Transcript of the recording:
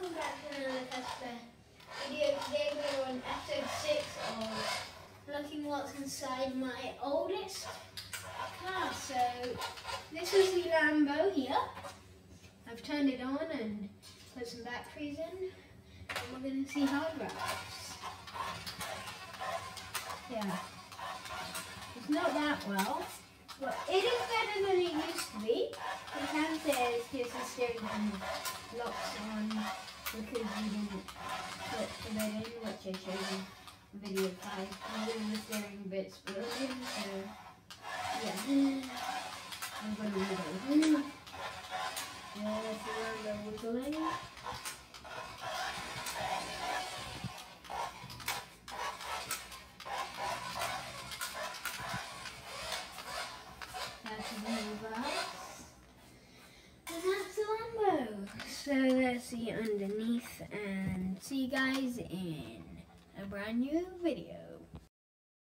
welcome back to another Casper video. Today we're on episode 6 of looking what's inside my oldest car. So this is the Lambo here. I've turned it on and put some batteries in, and we're going to see how it drives. Yeah, it's not that well, but it is better than it used to be. The cam says here's the steering wheel locks on because we didn't put the bed in, which I showed you in video 5. I'm doing the steering bits broken, so yeah. I'm going to move over. There's the Lambo wiggling. That's the reverse. And that's the Lambo. So let's see underneath and see you guys in a brand new video.